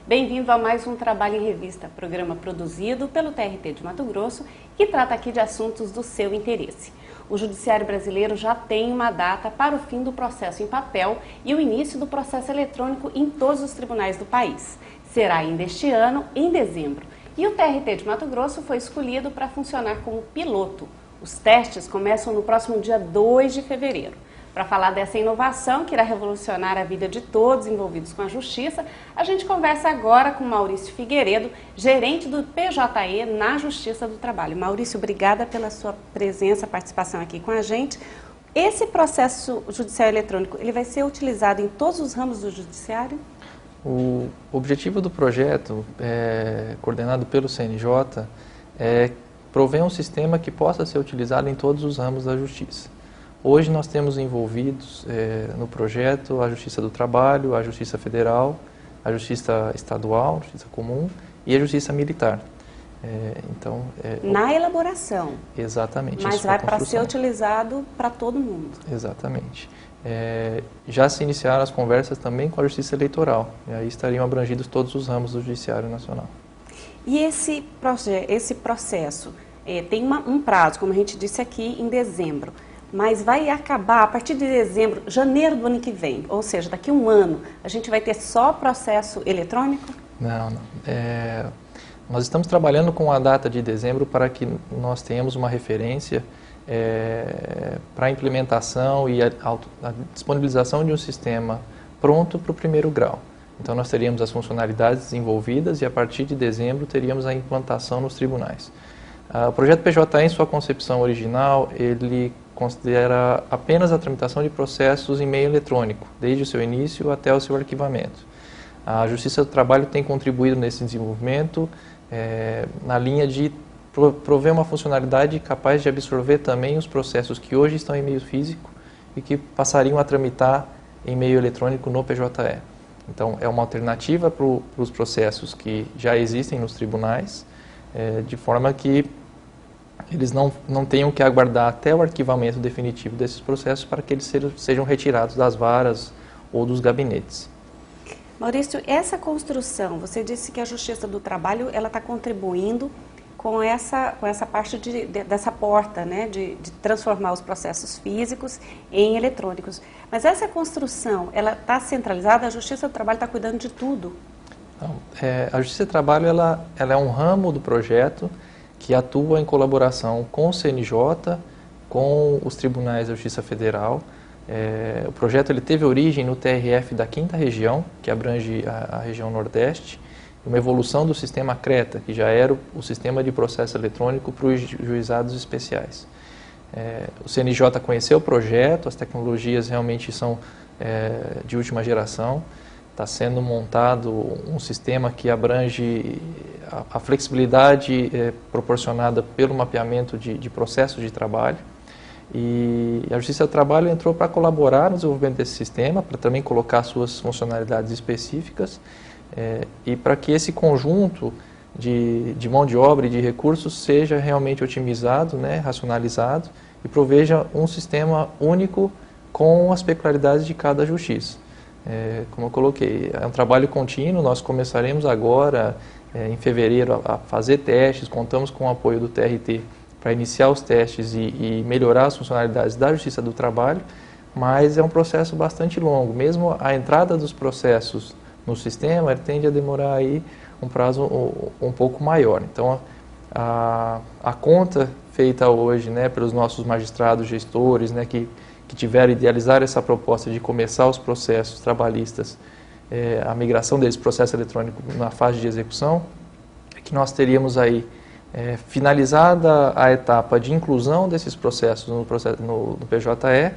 Bem-vindo a mais um Trabalho em Revista, programa produzido pelo TRT de Mato Grosso, que trata aqui de assuntos do seu interesse. O Judiciário brasileiro já tem uma data para o fim do processo em papel e o início do processo eletrônico em todos os tribunais do país. Será ainda este ano, em dezembro. E o TRT de Mato Grosso foi escolhido para funcionar como piloto. Os testes começam no próximo dia 2 de fevereiro. Para falar dessa inovação que irá revolucionar a vida de todos envolvidos com a Justiça, a gente conversa agora com Maurício Figueiredo, gerente do PJE na Justiça do Trabalho. Maurício, obrigada pela sua presença, participação aqui com a gente. Esse processo judicial eletrônico, ele vai ser utilizado em todos os ramos do Judiciário? O objetivo do projeto, coordenado pelo CNJ, é prover um sistema que possa ser utilizado em todos os ramos da Justiça. Hoje nós temos envolvidos no projeto a Justiça do Trabalho, a Justiça Federal, a Justiça Estadual, a Justiça Comum e a Justiça Militar. Na elaboração. Exatamente. Mas vai para ser utilizado para todo mundo. Exatamente. Já se iniciaram as conversas também com a Justiça Eleitoral, e aí estariam abrangidos todos os ramos do Judiciário Nacional. E esse processo tem um prazo, como a gente disse aqui, em dezembro. Mas vai acabar a partir de dezembro, janeiro do ano que vem, ou seja, daqui a um ano, a gente vai ter só processo eletrônico? Não. Nós estamos trabalhando com a data de dezembro para que nós tenhamos uma referência para a implementação e a disponibilização de um sistema pronto para o primeiro grau. Então nós teríamos as funcionalidades desenvolvidas e a partir de dezembro teríamos a implantação nos tribunais. O projeto PJE, em sua concepção original, ele considera apenas a tramitação de processos em meio eletrônico, desde o seu início até o seu arquivamento. A Justiça do Trabalho tem contribuído nesse desenvolvimento na linha de prover uma funcionalidade capaz de absorver também os processos que hoje estão em meio físico e que passariam a tramitar em meio eletrônico no PJE. Então, é uma alternativa para os processos que já existem nos tribunais, de forma que eles não tenham que aguardar até o arquivamento definitivo desses processos para que eles sejam retirados das varas ou dos gabinetes. Maurício, essa construção, você disse que a Justiça do Trabalho está contribuindo com essa parte dessa porta, né, de transformar os processos físicos em eletrônicos. Mas essa construção, ela está centralizada, a Justiça do Trabalho está cuidando de tudo? Não, a Justiça do Trabalho ela é um ramo do projeto que atua em colaboração com o CNJ, com os tribunais da Justiça Federal. O projeto ele teve origem no TRF da 5ª Região, que abrange a região Nordeste, uma evolução do sistema CRETA, que já era o sistema de processo eletrônico para os juizados especiais. O CNJ conheceu o projeto, as tecnologias realmente são de última geração. Está sendo montado um sistema que abrange a flexibilidade proporcionada pelo mapeamento de processos de trabalho. E a Justiça do Trabalho entrou para colaborar no desenvolvimento desse sistema, para também colocar suas funcionalidades específicas e para que esse conjunto de mão de obra e de recursos seja realmente otimizado, né, racionalizado e proveja um sistema único com as peculiaridades de cada justiça. Como eu coloquei, é um trabalho contínuo, nós começaremos agora, em fevereiro, a fazer testes, contamos com o apoio do TRT para iniciar os testes e melhorar as funcionalidades da Justiça do Trabalho, mas é um processo bastante longo. Mesmo a entrada dos processos no sistema, ele tende a demorar aí um prazo um pouco maior. Então, a conta feita hoje, né, pelos nossos magistrados gestores, né, que tiveram idealizar essa proposta de começar os processos trabalhistas, a migração deles, processo eletrônico na fase de execução, é que nós teríamos aí finalizada a etapa de inclusão desses processos no PJE,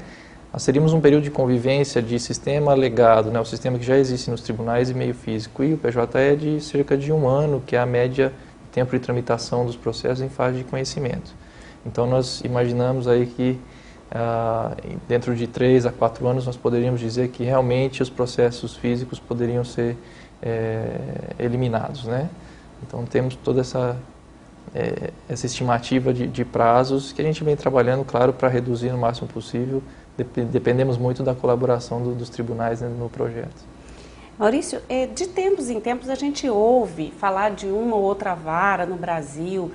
nós teríamos um período de convivência de sistema legado, né, o sistema que já existe nos tribunais e meio físico, e o PJE de cerca de 1 ano, que é a média de tempo de tramitação dos processos em fase de conhecimento. Então nós imaginamos aí que dentro de 3 a 4 anos nós poderíamos dizer que realmente os processos físicos poderiam ser eliminados, né? Então temos toda essa estimativa de prazos que a gente vem trabalhando, claro, para reduzir no máximo possível. Dependemos muito da colaboração dos tribunais, né, no projeto. Maurício, de tempos em tempos a gente ouve falar de uma ou outra vara no Brasil,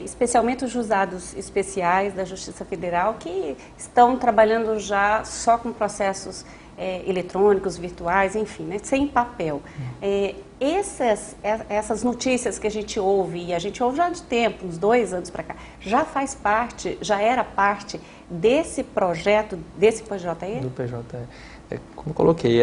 especialmente os juizados especiais da Justiça Federal, que estão trabalhando já só com processos eletrônicos, virtuais, enfim, né, sem papel. Essas notícias que a gente ouve, e a gente ouve já de tempo, uns 2 anos para cá, já faz parte, já era parte desse projeto, desse PJE? Do PJE. Como coloquei,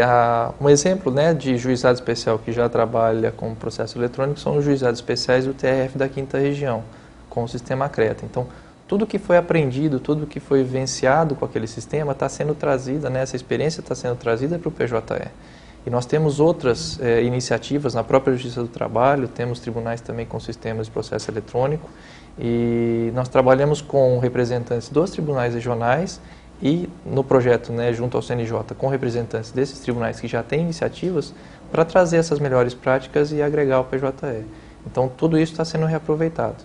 um exemplo, né, de juizado especial que já trabalha com processo eletrônico são os juizados especiais do TRF da 5ª Região, com o sistema CRETA. Então, tudo que foi aprendido, tudo que foi vivenciado com aquele sistema está sendo trazida, né, essa experiência está sendo trazida para o PJE. E nós temos outras iniciativas na própria Justiça do Trabalho, temos tribunais também com sistemas de processo eletrônico, e nós trabalhamos com representantes dos tribunais regionais e no projeto, né, junto ao CNJ, com representantes desses tribunais que já têm iniciativas para trazer essas melhores práticas e agregar ao PJE. Então, tudo isso está sendo reaproveitado.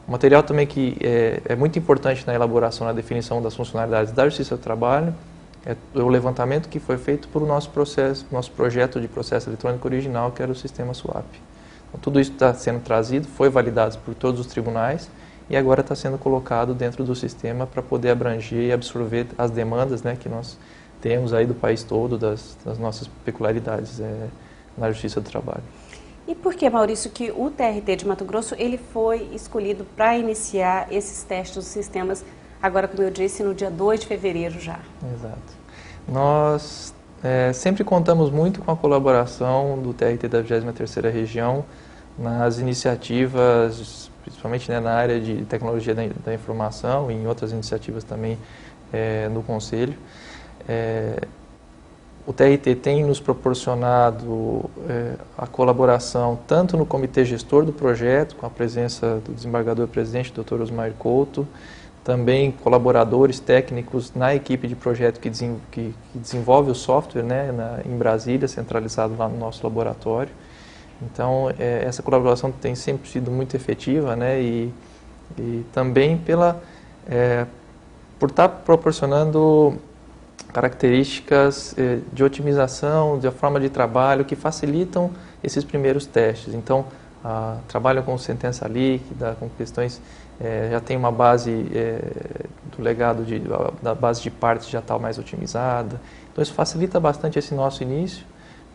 O material também que é muito importante na elaboração, na definição das funcionalidades da Justiça do Trabalho, é o levantamento que foi feito por nosso projeto de processo eletrônico original, que era o sistema SUAP. Então, tudo isso está sendo trazido, foi validado por todos os tribunais e agora está sendo colocado dentro do sistema para poder abranger e absorver as demandas, né, que nós temos aí do país todo, das nossas peculiaridades na Justiça do Trabalho. E por que, Maurício, que o TRT de Mato Grosso ele foi escolhido para iniciar esses testes dos sistemas, agora, como eu disse, no dia 2 de fevereiro já? Exato. Nós sempre contamos muito com a colaboração do TRT da 23ª Região nas iniciativas, principalmente, né, na área de tecnologia da informação e em outras iniciativas também no Conselho. O TRT tem nos proporcionado a colaboração tanto no comitê gestor do projeto, com a presença do desembargador-presidente, Dr. Osmar Couto, também colaboradores técnicos na equipe de projeto que desenvolve o software, né, em Brasília, centralizado lá no nosso laboratório. Então, essa colaboração tem sempre sido muito efetiva, né, e também por estar proporcionando características de otimização, de forma de trabalho que facilitam esses primeiros testes. Então, trabalham com sentença líquida, com questões, já tem uma base do legado, da base de partes já está mais otimizada. Então, isso facilita bastante esse nosso início,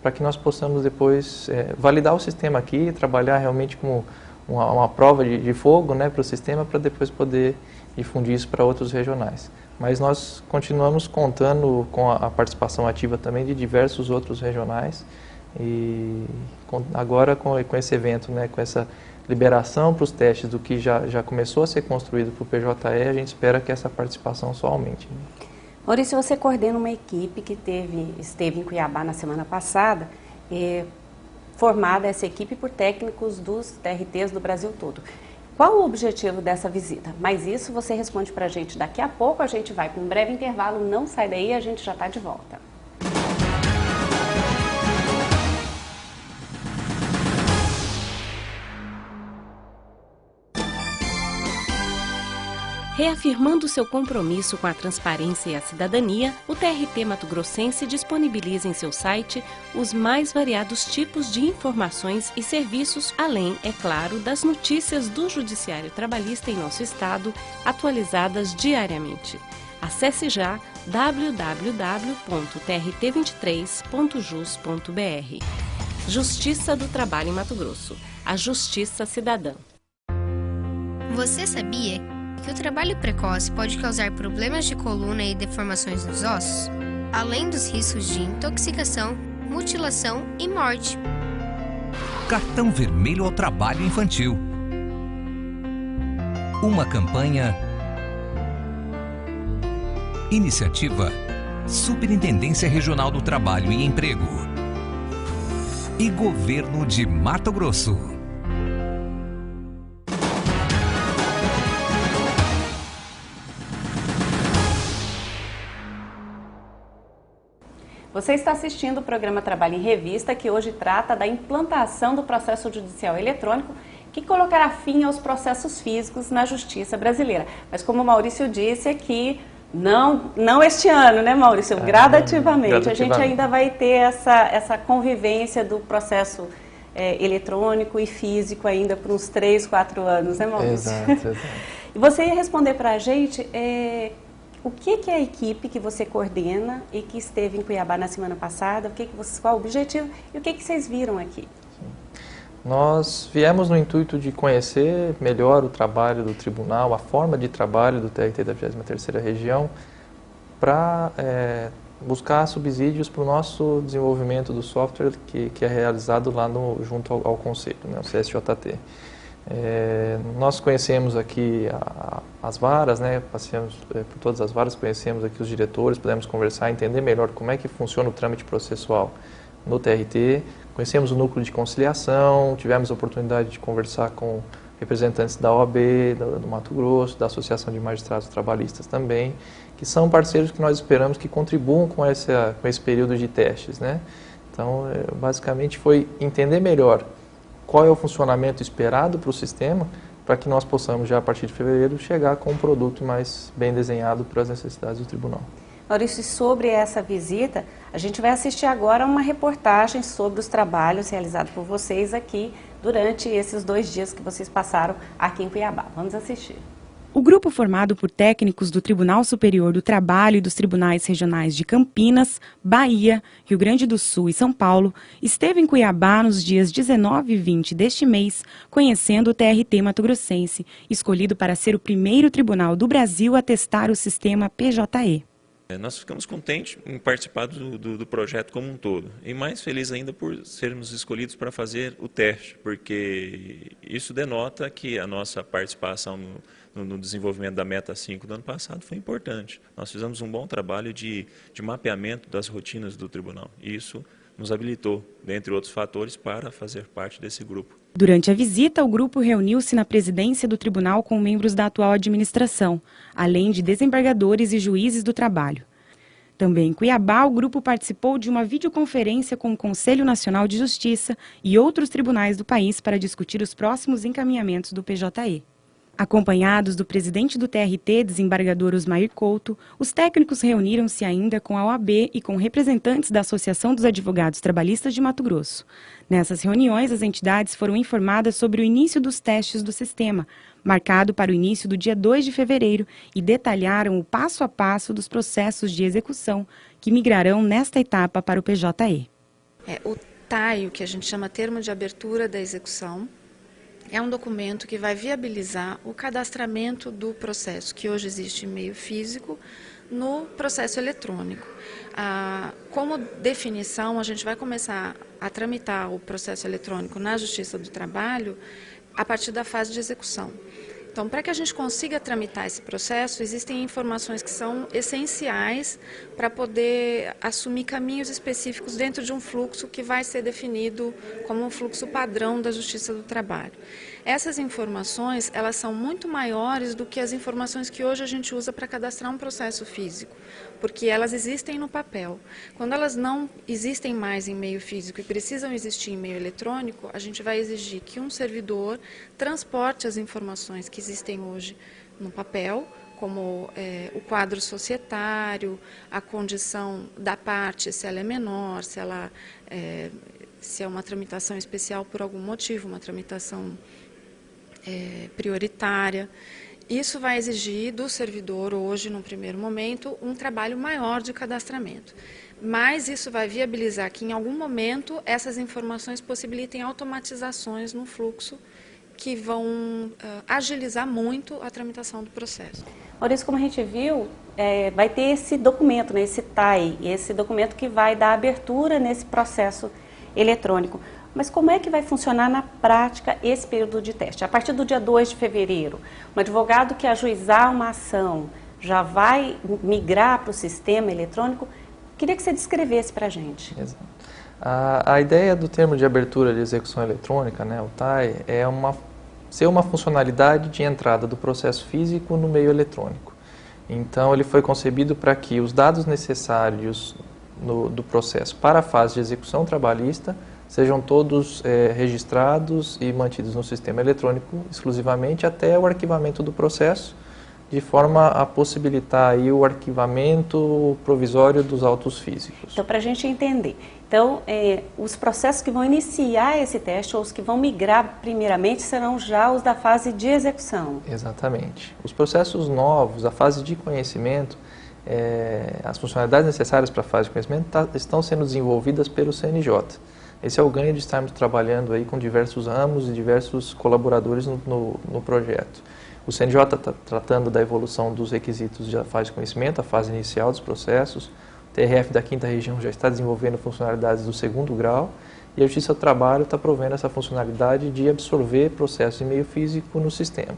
para que nós possamos depois validar o sistema aqui, trabalhar realmente como uma prova de fogo, né, para o sistema, para depois poder difundir isso para outros regionais. Mas nós continuamos contando com a participação ativa também de diversos outros regionais e agora com esse evento, né, com essa liberação para os testes do que já começou a ser construído para o PJE, a gente espera que essa participação só aumente. Né? Maurício, você coordena uma equipe que esteve em Cuiabá na semana passada, formada essa equipe por técnicos dos TRTs do Brasil todo. Qual o objetivo dessa visita? Mas isso você responde para a gente daqui a pouco, a gente vai para um breve intervalo, não sai daí, a gente já está de volta. Reafirmando seu compromisso com a transparência e a cidadania, o TRT Mato Grossense disponibiliza em seu site os mais variados tipos de informações e serviços, além, é claro, das notícias do Judiciário Trabalhista em nosso estado, atualizadas diariamente. Acesse já www.trt23.jus.br. Justiça do Trabalho em Mato Grosso. A Justiça Cidadã. Você sabia que o trabalho precoce pode causar problemas de coluna e deformações nos ossos, além dos riscos de intoxicação, mutilação e morte? Cartão Vermelho ao Trabalho Infantil. Uma campanha. Iniciativa Superintendência Regional do Trabalho e Emprego e Governo de Mato Grosso. Você está assistindo o programa Trabalho em Revista, que hoje trata da implantação do processo judicial eletrônico, que colocará fim aos processos físicos na justiça brasileira. Mas como o Maurício disse aqui, Não este ano, né, Maurício? Gradativamente. A gente ainda vai ter essa convivência do processo eletrônico e físico ainda por uns 3, 4 anos, né, Maurício? Exato. E você ia responder para a gente o que é a equipe que você coordena e que esteve em Cuiabá na semana passada, qual o objetivo e o que vocês viram aqui? Nós viemos no intuito de conhecer melhor o trabalho do tribunal, a forma de trabalho do TRT da 23ª Região, para buscar subsídios para o nosso desenvolvimento do software que é realizado lá junto ao Conselho, né, o CSJT. Nós conhecemos aqui as varas, né, passeamos por todas as varas, conhecemos aqui os diretores, pudemos conversar, entender melhor como é que funciona o trâmite processual no TRT, conhecemos o núcleo de conciliação, tivemos a oportunidade de conversar com representantes da OAB, do Mato Grosso, da Associação de Magistrados Trabalhistas também, que são parceiros que nós esperamos que contribuam com esse período de testes, né? Então, basicamente foi entender melhor qual é o funcionamento esperado para o sistema, para que nós possamos já a partir de fevereiro chegar com um produto mais bem desenhado para as necessidades do tribunal. Maurício, sobre essa visita, a gente vai assistir agora uma reportagem sobre os trabalhos realizados por vocês aqui durante esses 2 dias que vocês passaram aqui em Cuiabá. Vamos assistir. O grupo formado por técnicos do Tribunal Superior do Trabalho e dos Tribunais Regionais de Campinas, Bahia, Rio Grande do Sul e São Paulo esteve em Cuiabá nos dias 19 e 20 deste mês, conhecendo o TRT mato-grossense, escolhido para ser o primeiro tribunal do Brasil a testar o sistema PJE. Nós ficamos contentes em participar do projeto como um todo e mais felizes ainda por sermos escolhidos para fazer o teste, porque isso denota que a nossa participação no desenvolvimento da Meta 5 do ano passado foi importante. Nós fizemos um bom trabalho de mapeamento das rotinas do tribunal e isso nos habilitou, dentre outros fatores, para fazer parte desse grupo. Durante a visita, o grupo reuniu-se na presidência do tribunal com membros da atual administração, além de desembargadores e juízes do trabalho. Também em Cuiabá, o grupo participou de uma videoconferência com o Conselho Nacional de Justiça e outros tribunais do país para discutir os próximos encaminhamentos do PJE. Acompanhados do presidente do TRT, desembargador Osmair Couto, os técnicos reuniram-se ainda com a OAB e com representantes da Associação dos Advogados Trabalhistas de Mato Grosso. Nessas reuniões, as entidades foram informadas sobre o início dos testes do sistema, marcado para o início do dia 2 de fevereiro, e detalharam o passo a passo dos processos de execução que migrarão nesta etapa para o PJE. O TAI, o que a gente chama Termo de Abertura da Execução, é um documento que vai viabilizar o cadastramento do processo, que hoje existe em meio físico, no processo eletrônico. Como definição, a gente vai começar a tramitar o processo eletrônico na Justiça do Trabalho a partir da fase de execução. Então, para que a gente consiga tramitar esse processo, existem informações que são essenciais para poder assumir caminhos específicos dentro de um fluxo que vai ser definido como um fluxo padrão da Justiça do Trabalho. Essas informações, elas são muito maiores do que as informações que hoje a gente usa para cadastrar um processo físico, porque elas existem no papel. Quando elas não existem mais em meio físico e precisam existir em meio eletrônico, a gente vai exigir que um servidor transporte as informações que existem hoje no papel, como o quadro societário, a condição da parte, se ela é menor, se é uma tramitação especial por algum motivo, uma tramitação prioritária. Isso vai exigir do servidor hoje, no primeiro momento, um trabalho maior de cadastramento. Mas isso vai viabilizar que, em algum momento, essas informações possibilitem automatizações no fluxo que vão agilizar muito a tramitação do processo. Maurício, como a gente viu, vai ter esse documento, né, esse TAI, esse documento que vai dar abertura nesse processo eletrônico. Mas como é que vai funcionar na prática esse período de teste? A partir do dia 2 de fevereiro, um advogado que ajuizar uma ação já vai migrar para o sistema eletrônico? Queria que você descrevesse para a gente. Exato. A ideia do termo de abertura de execução eletrônica, né, o TAI, é ser uma funcionalidade de entrada do processo físico no meio eletrônico. Então, ele foi concebido para que os dados necessários do processo para a fase de execução trabalhista sejam todos registrados e mantidos no sistema eletrônico exclusivamente até o arquivamento do processo, de forma a possibilitar aí o arquivamento provisório dos autos físicos. Então, para a gente entender, os processos que vão iniciar esse teste ou os que vão migrar primeiramente serão já os da fase de execução. Exatamente. Os processos novos, a fase de conhecimento, as funcionalidades necessárias para a fase de conhecimento estão sendo desenvolvidas pelo CNJ. Esse é o ganho de estarmos trabalhando aí com diversos ramos e diversos colaboradores no projeto. O CNJ está tratando da evolução dos requisitos da fase de conhecimento, a fase inicial dos processos. O TRF da 5ª região já está desenvolvendo funcionalidades do 2º grau e a Justiça do Trabalho está provendo essa funcionalidade de absorver processos em meio físico no sistema.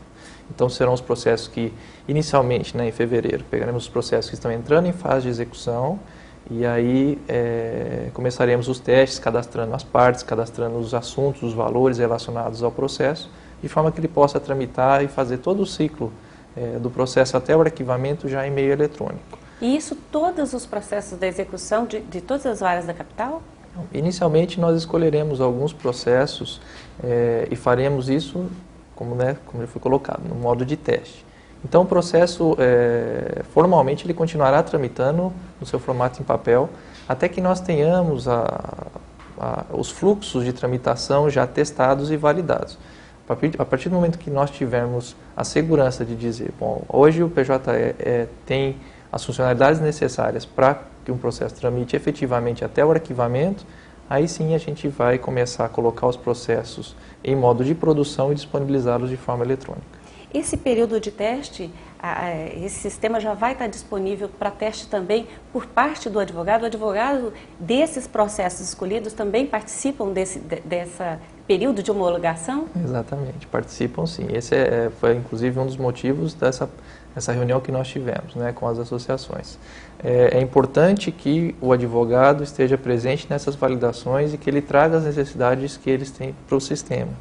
Então serão os processos que, inicialmente, em fevereiro, pegaremos os processos que estão entrando em fase de execução e aí começaremos os testes, cadastrando as partes, cadastrando os assuntos, os valores relacionados ao processo, de forma que ele possa tramitar e fazer todo o ciclo do processo até o arquivamento já em meio eletrônico. E isso todos os processos da execução de todas as áreas da capital? Inicialmente nós escolheremos alguns processos e faremos isso, como já foi colocado, no modo de teste. Então o processo, formalmente, ele continuará tramitando no seu formato em papel, até que nós tenhamos os fluxos de tramitação já testados e validados. A partir do momento que nós tivermos a segurança de dizer, bom, hoje o PJE tem as funcionalidades necessárias para que um processo tramite efetivamente até o arquivamento, aí sim a gente vai começar a colocar os processos em modo de produção e disponibilizá-los de forma eletrônica. Esse período de teste, esse sistema já vai estar disponível para teste também por parte do advogado? O advogado desses processos escolhidos também participam desse período de homologação? Exatamente, participam sim. Esse foi inclusive um dos motivos dessa reunião que nós tivemos com as associações. É importante que o advogado esteja presente nessas validações e que ele traga as necessidades que eles têm para o sistema.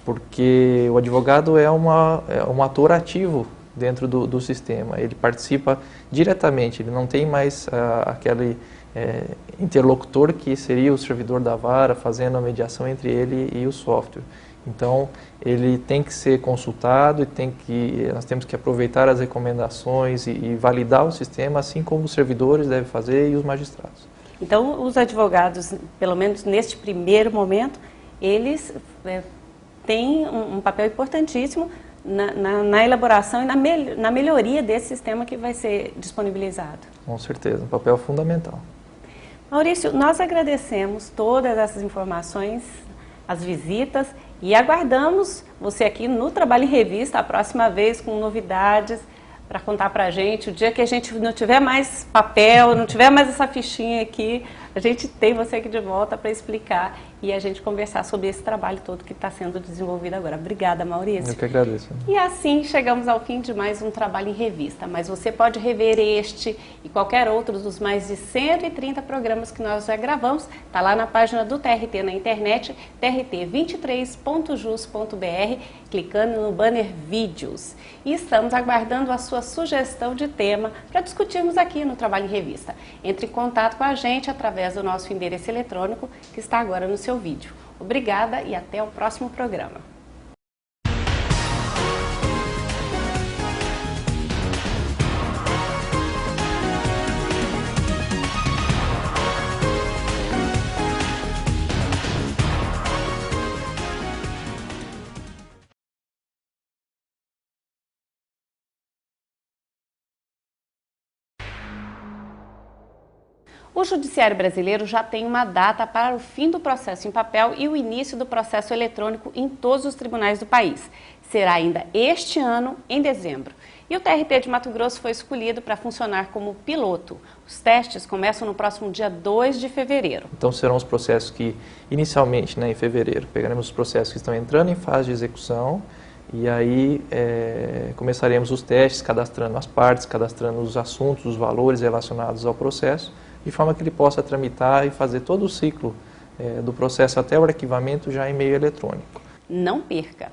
Porque o advogado é um ator ativo dentro do sistema, ele participa diretamente, ele não tem mais aquele interlocutor que seria o servidor da vara fazendo a mediação entre ele e o software. Então, ele tem que ser consultado e nós temos que aproveitar as recomendações e validar o sistema, assim como os servidores devem fazer e os magistrados. Então, os advogados, pelo menos neste primeiro momento, eles têm um papel importantíssimo na elaboração e na melhoria desse sistema que vai ser disponibilizado. Com certeza, um papel fundamental. Maurício, nós agradecemos todas essas informações, as visitas, e aguardamos você aqui no Trabalho em Revista, a próxima vez com novidades para contar para a gente. O dia que a gente não tiver mais papel, não tiver mais essa fichinha aqui, a gente tem você aqui de volta para explicar e a gente conversar sobre esse trabalho todo que está sendo desenvolvido agora. Obrigada, Maurício. Eu que agradeço. E assim chegamos ao fim de mais um Trabalho em Revista, mas você pode rever este e qualquer outro dos mais de 130 programas que nós já gravamos, está lá na página do TRT na internet, trt23.jus.br, clicando no banner Vídeos. E estamos aguardando a sua sugestão de tema para discutirmos aqui no Trabalho em Revista. Entre em contato com a gente através do nosso endereço eletrônico que está agora no seu vídeo. Obrigada e até o próximo programa. O Judiciário Brasileiro já tem uma data para o fim do processo em papel e o início do processo eletrônico em todos os tribunais do país. Será ainda este ano, em dezembro. E o TRT de Mato Grosso foi escolhido para funcionar como piloto. Os testes começam no próximo dia 2 de fevereiro. Então serão os processos que, inicialmente, em fevereiro, pegaremos os processos que estão entrando em fase de execução e aí começaremos os testes, cadastrando as partes, cadastrando os assuntos, os valores relacionados ao processo, de forma que ele possa tramitar e fazer todo o ciclo do processo até o arquivamento já em meio eletrônico. Não perca!